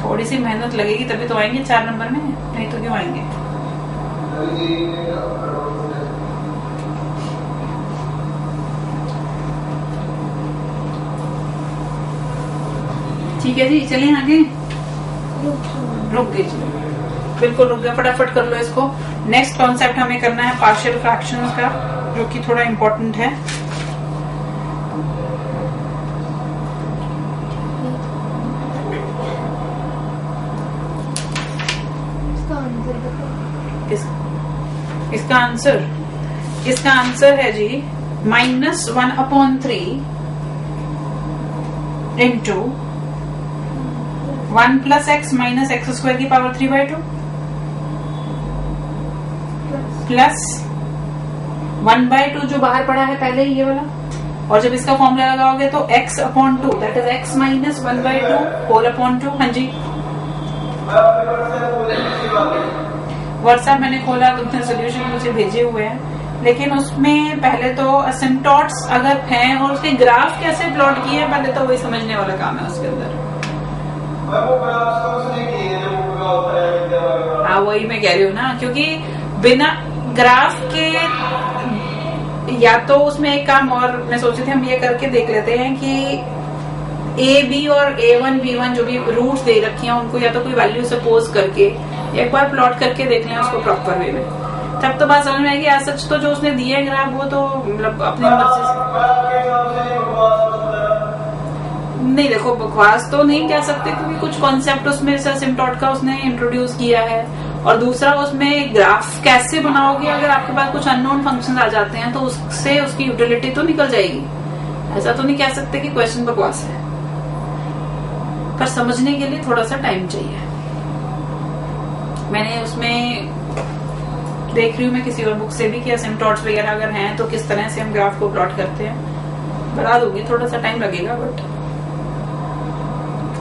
थोड़ी सी मेहनत लगेगी तभी तो आएंगे 4 नंबर में, नहीं तो क्यों आएंगे। ठीक है जी, चलिए आगे। रुक गए, बिल्कुल रुक गया, फटाफट कर लो इसको। नेक्स्ट कॉन्सेप्ट हमें करना है पार्शियल फ्रैक्शंस का, जो कि थोड़ा इम्पोर्टेंट है। इसका आंसर है जी -1/3 इंटू 1 + x - x² की पावर 3/2 प्लस 1/2 जो बाहर पड़ा है पहले ही ये वाला, और जब इसका फॉर्मूला लगाओगे तो x/2 that is x - 1/2 whole upon 2। हाँ जी, व्हाट्सएप मैंने खोला तो उसने सोल्यूशन मुझे भेजे हुए हैं, लेकिन उसमें पहले तो असिम्पटोट्स अगर हैं और उसके ग्राफ कैसे प्लॉट किए हैं, पहले तो वही समझने वाला काम है उसके अंदर। हाँ, वही मैं कह रही हूँ ना, क्योंकि बिना ग्राफ के या तो उसमें एक काम और मैं सोचे थे हम ये करके देख लेते हैं कि A, B और A1, B1 जो भी रूट्स दे रखी हैं उनको या तो कोई वैल्यू सपोज करके एक बार प्लॉट करके देख लें उसको प्रॉपर वे में, तब तो बात समझ में आएगी। आज सच तो जो उसने दिया है ग्राफ वो तो मतलब अपने मर्जी से नहीं, देखो बकवास तो नहीं कह सकते क्योंकि कुछ कॉन्सेप्ट उसमें असिम्पटोट का उसने इंट्रोड्यूस किया है, और दूसरा उसमें ग्राफ कैसे बनाओगे अगर आपके पास कुछ अननोन फंक्शन आ जाते हैं तो उससे उसकी यूटिलिटी तो निकल जाएगी। ऐसा तो नहीं कह सकते कि क्वेश्चन बकवास है, पर समझने के लिए थोड़ा सा टाइम चाहिए। मैंने उसमें देख रही हूँ मैं किसी और बुक से भी कि असिम्पटोट्स वगैरह अगर हैं तो किस तरह से हम ग्राफ को प्लॉट करते हैं, बता दूंगी, थोड़ा सा टाइम लगेगा बट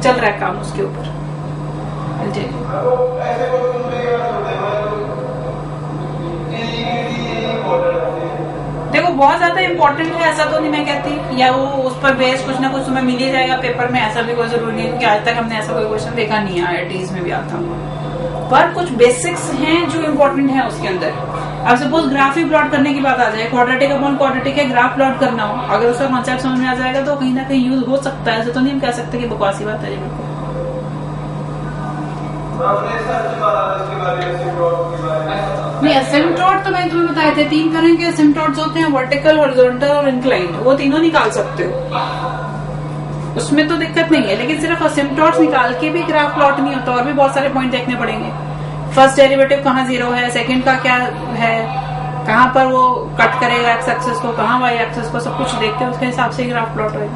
चल रहा है काम उसके ऊपर। देखो बहुत ज्यादा इम्पोर्टेंट है ऐसा तो नहीं मैं कहती, या वो उस पर बेस कुछ ना कुछ तुम्हें मिल ही जाएगा पेपर में, ऐसा भी कोई जरूरी नहीं, क्योंकि आज तक हमने ऐसा कोई क्वेश्चन देखा नहीं है IITs में भी आता हुआ, पर कुछ बेसिक्स हैं जो इम्पोर्टेंट है उसके अंदर। अब सपोज ग्राफ ही प्लॉट करने की बात आ जाए, क्वाड्रेटिक अपॉन क्वाड्रेटिक है ग्राफ प्लॉट करना हो, अगर उसका कॉन्सेप्ट समझ में आ जाएगा तो कहीं ना कहीं यूज हो सकता है, ऐसा तो नहीं हम कह सकते कि बकवासी बात है। बिल्कुल नहीं, असिम्पटोट तो मैंने तुम्हें बताए थे 3 तरह के असिम्पटोट्स होते हैं, वर्टिकल, हॉरिजॉन्टल और इंक्लाइंड, वो तीनों निकाल सकते हो, उसमें तो दिक्कत नहीं है। लेकिन सिर्फ असिम्पटोट्स निकाल के भी ग्राफ प्लॉट नहीं होता, और भी बहुत सारे पॉइंट देखने पड़ेंगे। फर्स्ट डेरिवेटिव कहाँ 0 है, सेकंड का क्या है, कहाँ पर वो कट करेगा एक्स एक्सिस को, कहाँ वाई एक्सिस को, सब कुछ देख के उसके हिसाब से ग्राफ प्लॉट होगा।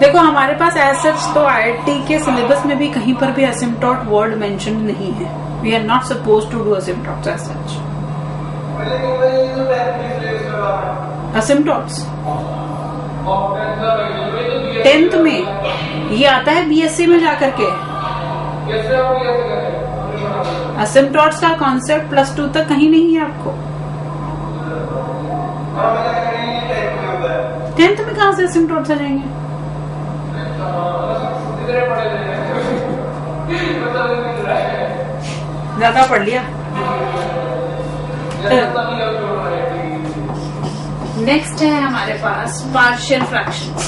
देखो हमारे पास एज सच तो IIT के सिलेबस में भी कहीं पर भी असिम्पटोट वर्ड मेंशन नहीं है। We are not suppose to do asymptotes as such. Asymptotes 10th में ये आता है BSc में जाकर के। असिम्पटोट्स का कॉन्सेप्ट +2 तक कहीं नहीं है आपको। 10th में कहाँ से असिम्पटोट्स आ जाएंगे? ज्यादा पढ़ लिया। नेक्स्ट है हमारे पास पार्शियल फ्रैक्शंस।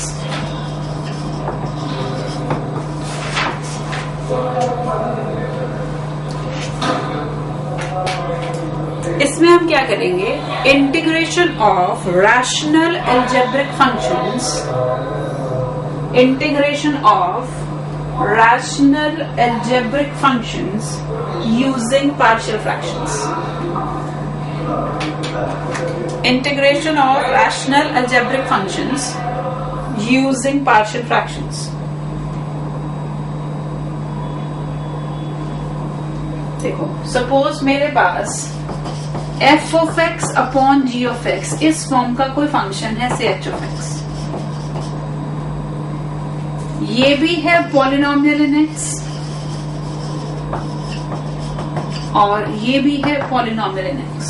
इसमें हम क्या करेंगे, integration of rational algebraic functions, integration of rational algebraic functions using partial fractions. Integration of rational algebraic functions using partial fractions. देखो सपोज मेरे पास f(x) अपॉन g(x) इस फॉर्म का कोई फंक्शन है से h(x), ये भी है पॉलिनोमियल इन एक्स और ये भी है पॉलिनोमियल इन एक्स।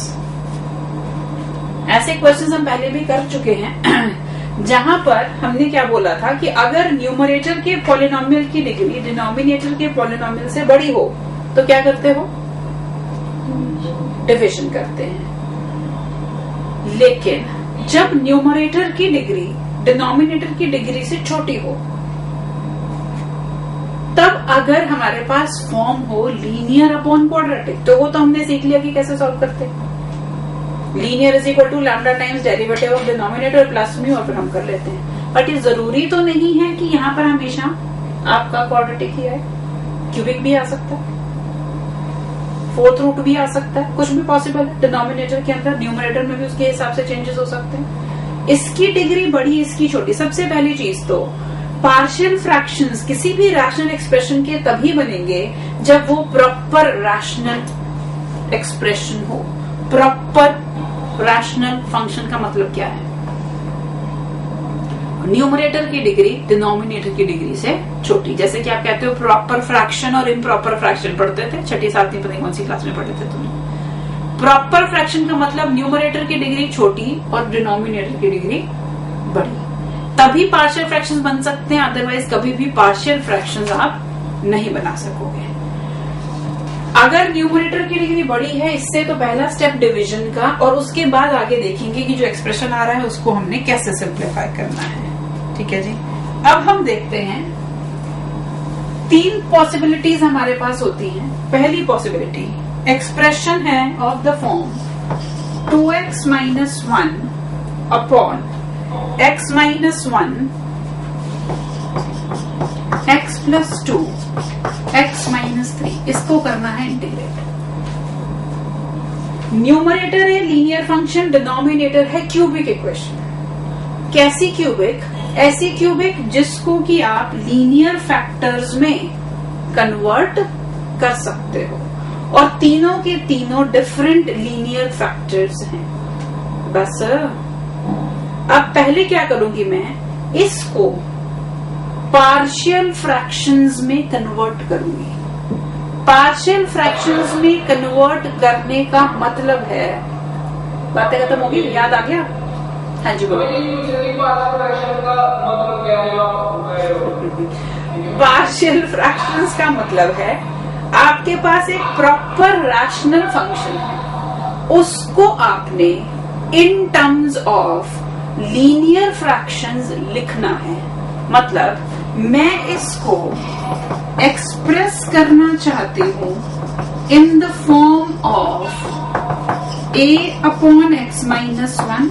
ऐसे क्वेश्चंस हम पहले भी कर चुके हैं जहां पर हमने क्या बोला था कि अगर न्यूमरेटर के पॉलिनोमियल की डिग्री डिनोमिनेटर के पॉलिनोमियल से बड़ी हो तो क्या करते हो, डिविजन करते हैं। लेकिन जब न्यूमरेटर की डिग्री डिनोमिनेटर की डिग्री से छोटी हो, तब अगर हमारे पास फॉर्म हो लीनियर अपॉन क्वाड्रेटिक, तो वो तो हमने सीख लिया कि कैसे सॉल्व करते हैं। Linear is equal to lambda times derivative of denominator plus mu, और फिर हम कर लेते हैं। बट ये जरूरी तो नहीं है कि यहाँ पर हमेशा आपका क्वाड्रेटिक ही आए, क्यूबिक भी आ सकता है, फोर्थ रूट भी आ सकता है, कुछ भी पॉसिबल है डिनोमिनेटर के अंदर। न्यूमरेटर में भी उसके हिसाब से चेंजेस हो सकते हैं। इसकी डिग्री बड़ी, इसकी छोटी। सबसे पहली चीज तो पार्शियल फ्रैक्शंस किसी भी रैशनल एक्सप्रेशन के तभी बनेंगे जब वो प्रॉपर रैशनल एक्सप्रेशन हो। प्रॉपर रैशनल फंक्शन का मतलब क्या है, न्यूमरेटर की डिग्री डिनोमिनेटर की डिग्री से छोटी। जैसे कि आप कहते हो प्रॉपर फ्रैक्शन और इम्प्रॉपर फ्रैक्शन पढ़ते थे, छठी सातवीं पता नहीं कौन सी क्लास में पढ़े थे तुम। प्रॉपर फ्रैक्शन का मतलब न्यूमरेटर की डिग्री छोटी और डिनोमिनेटर की डिग्री बड़ी, तभी पार्शियल फ्रैक्शंस बन सकते हैं, अदरवाइज कभी भी पार्शियल फ्रैक्शंस आप नहीं बना सकोगे। अगर न्यूमरेटर की डिग्री बड़ी है इससे, तो पहला स्टेप डिवीजन का, और उसके बाद आगे देखेंगे कि जो एक्सप्रेशन आ रहा है उसको हमने कैसे सिंप्लीफाई करना है। ठीक है जी। अब हम देखते हैं, तीन पॉसिबिलिटीज हमारे पास होती हैं। पहली पॉसिबिलिटी एक्सप्रेशन है of the form 2x minus 1 upon x minus 1 x plus 2 x minus 3, इसको करना है इंटीग्रेट। न्यूमरेटर है लीनियर फंक्शन, डिनोमिनेटर है क्यूबिक इक्वेशन। कैसी क्यूबिक? ऐसी क्यूबिक जिसको कि आप लीनियर फैक्टर्स में कन्वर्ट कर सकते हो, और तीनों के तीनों डिफरेंट लीनियर फैक्टर्स हैं। बस अब पहले क्या करूंगी मैं, इसको पार्शियल फ्रैक्शंस में कन्वर्ट करूंगी। पार्शियल फ्रैक्शंस में कन्वर्ट करने का मतलब है, बातें खत्म होगी, याद आ गया? हाँ जी बोलो। पार्शियल फ्रैक्शंस का मतलब है आपके पास एक प्रॉपर रैशनल फंक्शन है, उसको आपने इन टर्म्स ऑफ लीनियर फ्रैक्शंस लिखना है। मतलब मैं इसको एक्सप्रेस करना चाहती हूँ in the form of a upon x minus 1,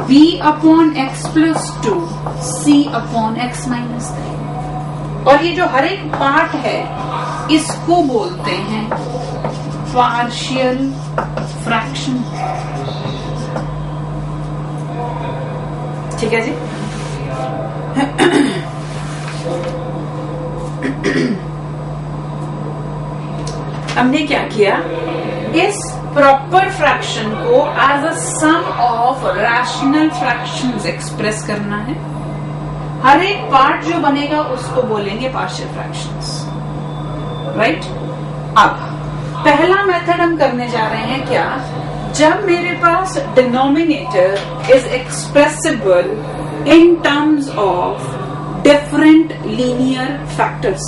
b upon x plus 2, c upon x minus 3। और ये जो हर एक पार्ट है इसको बोलते हैं पार्शियल फ्रैक्शन। ठीक है जी। हमने क्या किया, इस प्रॉपर फ्रैक्शन को as a sum of rational fractions express करना है। हर एक पार्ट जो बनेगा उसको बोलेंगे पार्शियल फ्रैक्शंस, राइट। अब पहला मेथड हम करने जा रहे हैं क्या, जब मेरे पास denominator is expressible in terms of different linear factors.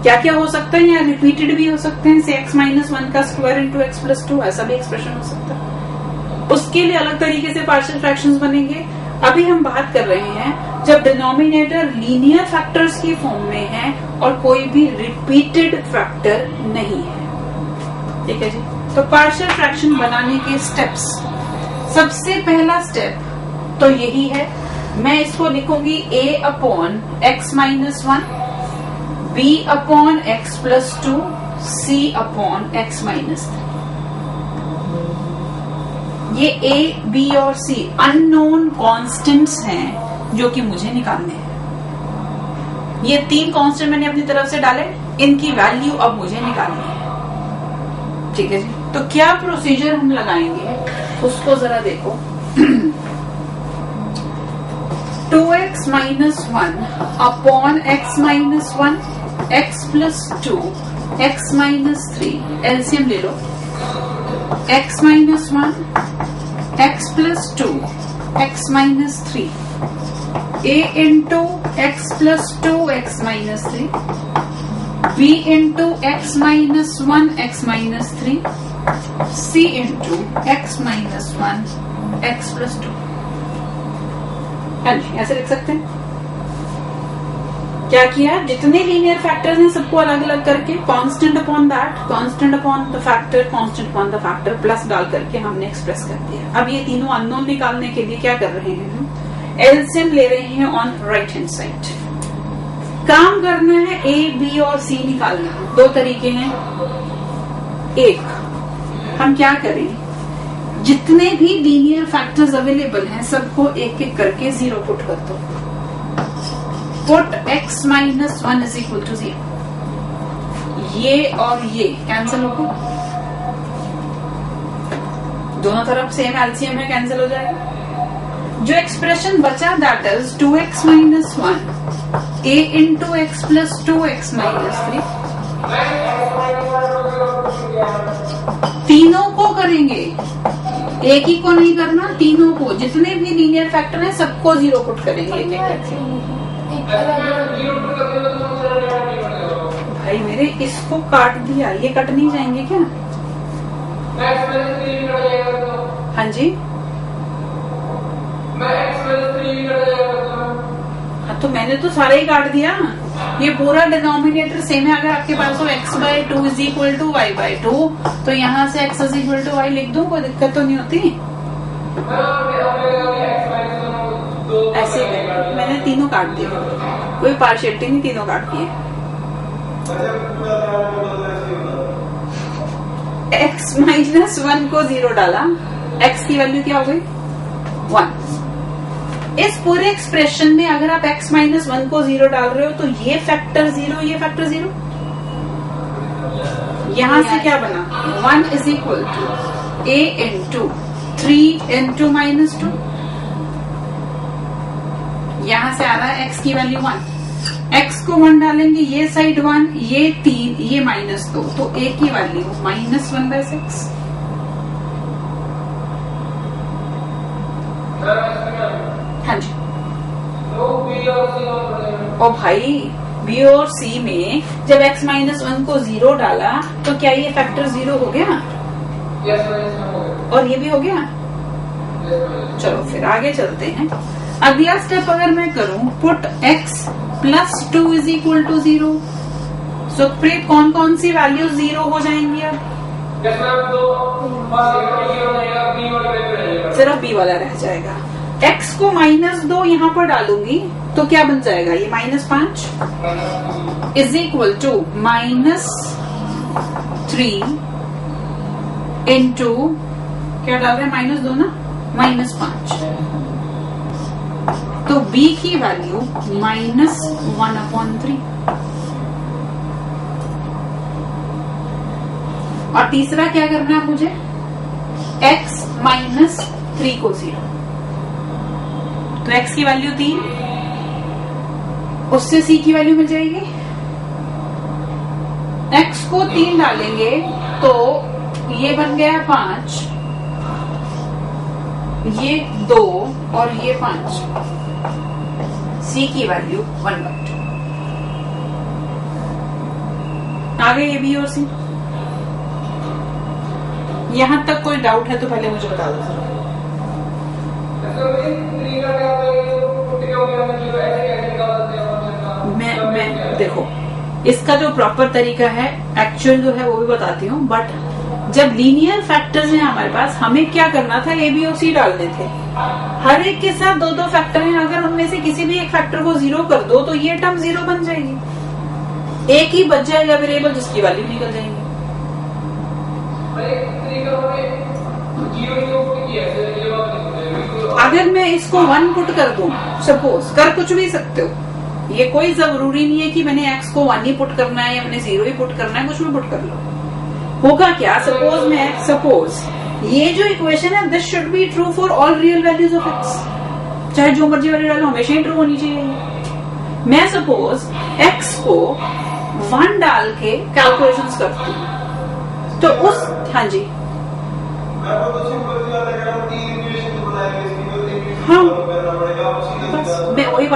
क्या क्या हो सकता है, या रिपीटेड भी हो सकते हैं, से x माइनस 1 का स्क्वायर इंटू एक्स प्लस 2, ऐसा भी एक्सप्रेशन हो सकता है। उसके लिए अलग तरीके से पार्शियल फ्रैक्शंस बनेंगे। अभी हम बात कर रहे हैं जब डिनोमिनेटर लीनियर फैक्टर्स की फॉर्म में है और कोई भी रिपीटेड फैक्टर नहीं है। ठीक है जी। तो पार्शियल फ्रैक्शन बनाने के स्टेप्स, सबसे पहला स्टेप तो यही है, मैं इसको लिखूंगी a upon x minus 1, b upon x plus 2, c upon x minus 3। ये a, b और c अननोन कॉन्स्टेंट्स हैं जो कि मुझे निकालने हैं। ये तीन कॉन्स्टेंट मैंने अपनी तरफ से डाले, इनकी वैल्यू अब मुझे निकालनी है। ठीक है जी। तो क्या प्रोसीजर हम लगाएंगे उसको जरा देखो। 2x minus 1 upon x minus 1, x plus 2, x minus 3, LCM ले लो। x minus 1 x plus 2 x minus 3, a into x plus 2 x minus 3, b into x minus 1 x minus 3, c into x minus 1 x plus 2। हाँ जी, ऐसे लिख सकते हैं। क्या किया, जितने linear factors हैं सबको अलग अलग करके constant upon that, constant upon the factor, constant upon the factor plus डाल करके हमने एक्सप्रेस कर दिया। अब ये तीनों अननोन निकालने के लिए क्या कर रहे हैं, एलसीएम ले रहे हैं ऑन राइट हैंड साइड। काम करना है ए बी और सी निकालना। दो तरीके हैं। एक, हम क्या करें, जितने भी लीनियर फैक्टर्स अवेलेबल हैं सबको एक एक करके जीरो पुट कर दो। Put x minus 1 is equal to 0। ये और ये कैंसिल होगा, दोनों तरफ सेम एलसीएम है, कैंसिल हो जाएगा। जो एक्सप्रेशन बचा that is 2x minus 1 a into x plus 2x minus 3। तीनों को करेंगे, एक ही को नहीं करना, तीनों को, जितने भी लीनियर फैक्टर हैं सबको जीरो पुट करेंगे एक एक करके। भाई मेरे इसको काट दिया, ये कट नहीं जाएंगे क्या? हाँ जी, हाँ तो मैंने तो सारे ही काट दिया। ये पूरा डिनोमिनेटर सेम है। अगर आपके पास हो x by 2 is equal to y by 2, तो यहाँ से x is equal to y लिख दूं, कोई दिक्कत तो नहीं होती। ऐसे मैंने तीनों काट दिए, कोई पार्शियलिटी नहीं, तीनों काट दिए। x माइनस 1 को 0 डाला, x की वैल्यू क्या हो गई 1। इस पूरे एक्सप्रेशन में अगर आप x माइनस 1 को 0 डाल रहे हो तो ये फैक्टर 0, ये फैक्टर 0, यहां से क्या बना 1 is equal to a into 3 into minus 2। यहां से आ रहा है x की वैल्यू 1, x को 1 डालेंगे, ये साइड 1, ये 3, ये माइनस 2, तो a की वैल्यू माइनस 1/6। हाँ जी, और भाई बी और सी में जब x माइनस 1 को 0 डाला तो क्या ये फैक्टर 0 हो गया? और ये भी हो गया। चलो फिर आगे चलते हैं। अगला स्टेप अगर मैं करूं, put x plus 2 is equal to 0। Supreet, कौन कौन सी वैल्यू 0 हो जाएंगी? अब सिर्फ b वाला रह जाएगा। x को माइनस 2 यहाँ पर डालूंगी तो क्या बन जाएगा, ये -5 इज इक्वल टू -3 इंटू क्या डाल रहे हैं, -2 ना, -5। तो b की वैल्यू -1/3। और तीसरा क्या करना है मुझे, x माइनस 3 को 0। तो x की वैल्यू 3, उससे c की वैल्यू मिल जाएगी। x को 3 डालेंगे तो ये बन गया 5, ये 2 और ये 5। c की वैल्यू 1/2। आ गए ये b और c। यहां तक कोई डाउट है तो पहले मुझे बता दो। मैं देखो, इसका जो प्रॉपर तरीका है, एक्चुअल जो है वो भी बताती हूँ। बट जब लीनियर फैक्टर्स हैं हमारे पास, हमें क्या करना था, ए बी और सी डालने थे। हर एक के साथ 2-2 फैक्टर हैं, अगर उनमें से किसी भी एक फैक्टर को 0 कर दो तो ये टर्म 0 बन जाएगी। एक ही बच जाएगा वेरिएबल जिसकी वैल्यू निकल जाएगी। अगर मैं इसको 1 पुट कर दूं, सपोज, कर कुछ भी सकते हो, ये कोई जरूरी नहीं है कि मैंने x को 1 ही पुट करना है या मैंने 0 ही पुट करना है, कुछ भी पुट कर लो। होगा क्या, सपोज ये जो इक्वेशन है, this should be true for all real values of x। चाहे जो मर्जी वैल्यू डालो, हमेशा ही ट्रू होनी चाहिए। मैं सपोज x को 1 डाल के कैलकुलेशंस करती हूँ तो उस, हाँ जी,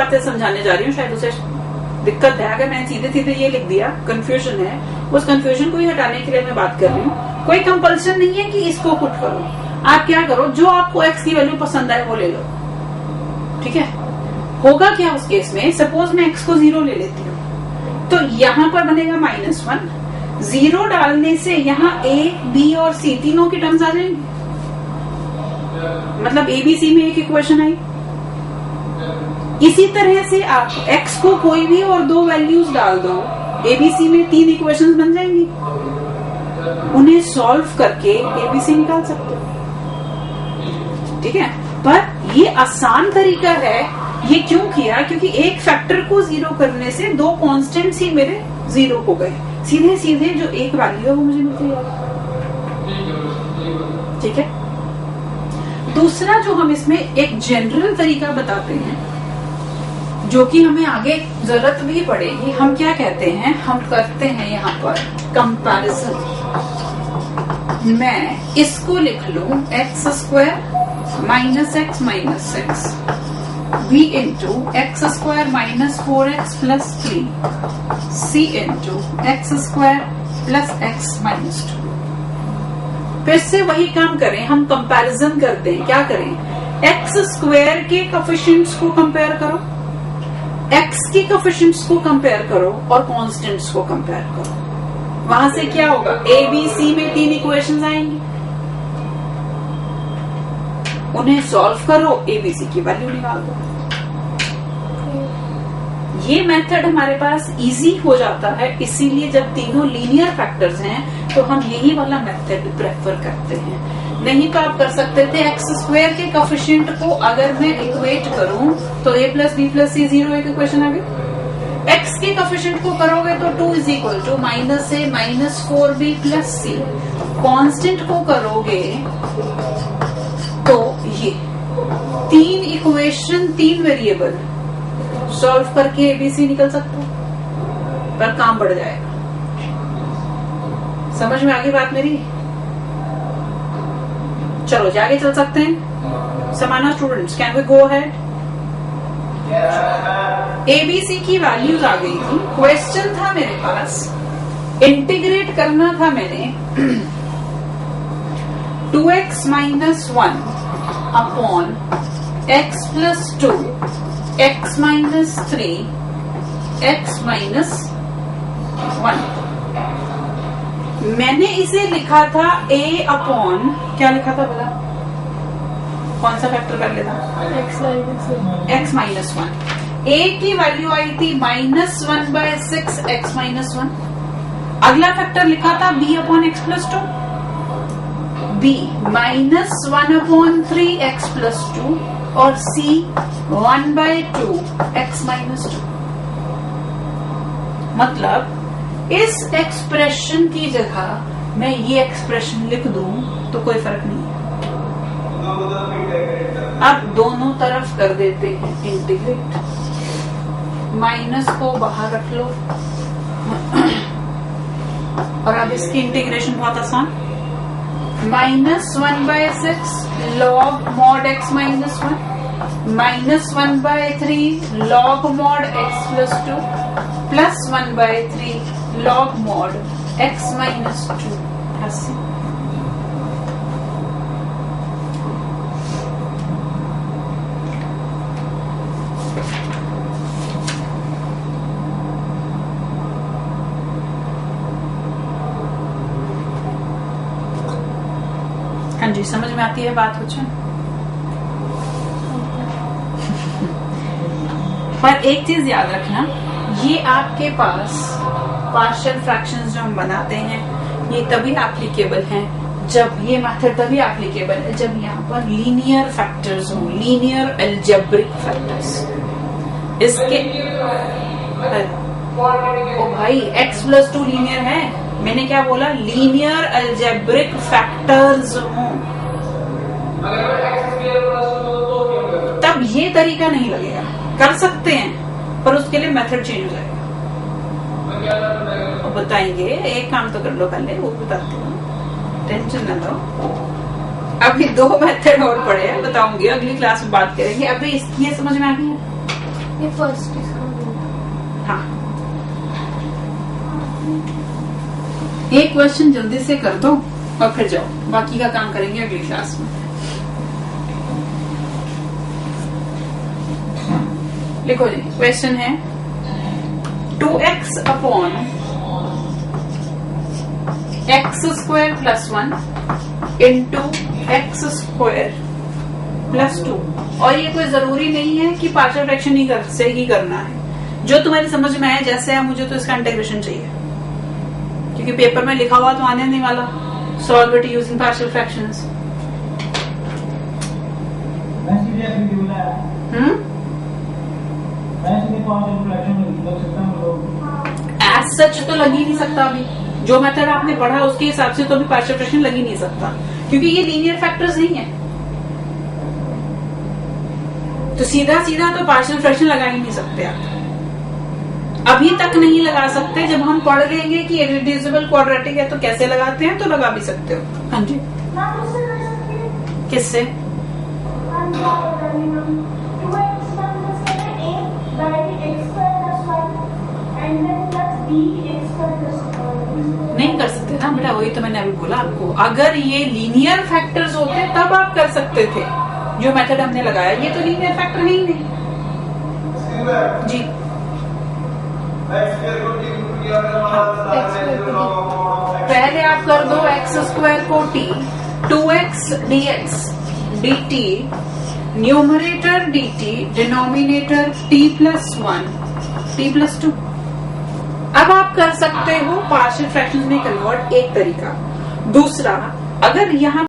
बातें समझाने जा रही हूँ, शायद उसे दिक्कत है। अगर मैंने सीधे सीधे ये लिख दिया, कंफ्यूजन है, उस कंफ्यूजन को ही हटाने के लिए मैं बात कर रही हूँ। कोई कंपल्सन नहीं है कि इसको पुट करो। आप क्या करो, जो आपको एक्स की वैल्यू पसंद आए वो ले लो, ठीक है। होगा क्या उस केस में, सपोज मैं एक्स को 0 ले लेती हूँ, तो यहाँ पर बनेगा -1। 0 डालने से यहाँ ए, बी और सी तीनों की टर्म्स आ जाएंगी, मतलब एबीसी में एक इक्वेशन आई। इसी तरह से आप x को कोई भी और 2 वैल्यूज डाल दो, एबीसी में 3 इक्वेशंस बन जाएंगी। उन्हें सॉल्व करके एबीसी निकाल सकते हो, ठीक है। पर ये आसान तरीका है। ये क्यों किया, क्योंकि एक फैक्टर को 0 करने से 2 कांस्टेंट्स ही मेरे 0 हो गए। सीधे सीधे जो एक वैल्यू है वो मुझे मिलती है, ठीक है। दूसरा जो हम इसमें एक जनरल तरीका बताते हैं, जो कि हमें आगे जरूरत भी पड़ेगी, हम क्या कहते हैं, हम करते हैं यहाँ पर कंपैरिजन। मैं इसको लिख लूं x² -x -x v into x² -4x + 3 c into x² + x -2। फिर से वही काम करें, हम कंपैरिजन करते हैं। क्या करें, x² के कोफिशिएंट्स को कंपेयर करो, x के कोफिशिएंट्स को कंपेयर करो और कांस्टेंट्स को कंपेयर करो। वहां से क्या होगा, ए बी सी में 3 इक्वेशंस आएंगी, उन्हें सॉल्व करो, एबीसी की वैल्यू निकाल दो। ये मेथड हमारे पास इजी हो जाता है, इसीलिए जब तीनों लीनियर फैक्टर्स हैं तो हम यही वाला मेथड प्रेफर करते हैं। नहीं तो आप कर सकते थे x² के कोफिशिएंट को अगर मैं इक्वेट करूं तो a + b + c 0 एक इक्वेशन आ गई। x के कोफिशिएंट को करोगे तो 2 = -a -4b + c। कांस्टेंट को करोगे तो ये 3 इक्वेशन 3 वेरिएबल सॉल्व करके एबीसी निकल सकता है, पर काम बढ़ जाएगा। समझ में आ गई बात मेरी? चलो जी आगे चल सकते हैं। समाना students, can we go ahead? ABC की वैल्यूज आ गई थी। क्वेश्चन था मेरे पास, इंटीग्रेट करना था मैंने 2x - 1 upon x + 2 x - 3 x - 1। मैंने इसे लिखा था a अपॉन, क्या लिखा था बोला, कौन सा फैक्टर कर लेता, x - 1। a की वैल्यू आई थी -1/6 x - 1। अगला फैक्टर लिखा था b upon x + 2, b -1/3 x + 2 और c 1/2 x - 2। मतलब इस एक्सप्रेशन की जगह मैं ये एक्सप्रेशन लिख दूं तो कोई फर्क नहीं है। अब दोनों तरफ कर देते हैं इंटीग्रेट, माइनस को बाहर रख लो और अब इसकी इंटीग्रेशन बहुत आसान, -1/6 log mod x - 1 -1/3 log mod x + 2 + 1/3 log mod x - 2 + c। हाँ जी, समझ में आती है बात कुछ? पर एक चीज याद रखना, ये आपके पास पार्शियल फ्रैक्शंस जो हम बनाते हैं ये तभी एप्लीकेबल हैं, जब ये मेथड तभी एप्लीकेबल है जब यहाँ पर लीनियर फैक्टर्स हो, लीनियर अलजेब्रिक फैक्टर्स। इसके ओ भाई x + 2 लीनियर है, मैंने क्या बोला, लीनियर अलजेब्रिक फैक्टर्स हो, तब ये तरीका नहीं लगेगा। कर सकते हैं पर उसके लिए मेथड चेंज हो जाएगा। तो बताएंगे, एक काम तो कर लो पहले, वो बताते हो, टेंशन ना लो। अभी 2 मेथड और पड़े हैं, बताऊंगी, अगली क्लास में बात करेंगे। अभी ये समझ में आ गई है? ये फर्स्ट हाँ, एक क्वेश्चन जल्दी से कर दो और फिर जाओ, बाकी का काम करेंगे अगली क्लास में। लिखो जी, क्वेश्चन है 2x upon x² + 1 into x² + 2। और ये कोई जरूरी नहीं है कि पार्शियल फ्रैक्शन ही से ही करना है, जो तुम्हारी समझ में आए जैसे है। मुझे तो इसका इंटीग्रेशन चाहिए, क्योंकि पेपर में लिखा हुआ तो आने नहीं वाला। Solve it using partial fractions. As such तो लग ही नहीं सकता अभी, जो मेथड आपने पढ़ा उसके हिसाब से तो अभी पार्शियल फ्रैक्शन लग ही नहीं सकता, क्योंकि ये लीनियर फैक्टर्स नहीं है। तो सीधा सीधा तो पार्शियल फ्रैक्शन लगा ही नहीं सकते आप, अभी तक नहीं लगा सकते। जब हम पढ़ लेंगे कि इररिड्यूसिबल क्वाड्रेटिक है तो कैसे लगाते हैं, तो लगा भी सकते हो। हाँ जी, किससे? नहीं कर सकते ना बेटा, वही तो मैंने अभी बोला आपको। अगर ये लीनियर फैक्टर्स होते तब आप कर सकते थे, जो मेथड हमने लगाया। ये तो लीनियर फैक्टर है ही नहीं जी। पहले आप कर दो x² को t, 2x dx dt, numerator dt, denominator t + 1 t + 2। अब आप कर सकते हो पार्शियल फ्रैक्शंस में कन्वर्ट, एक तरीका। दूसरा, अगर यहाँ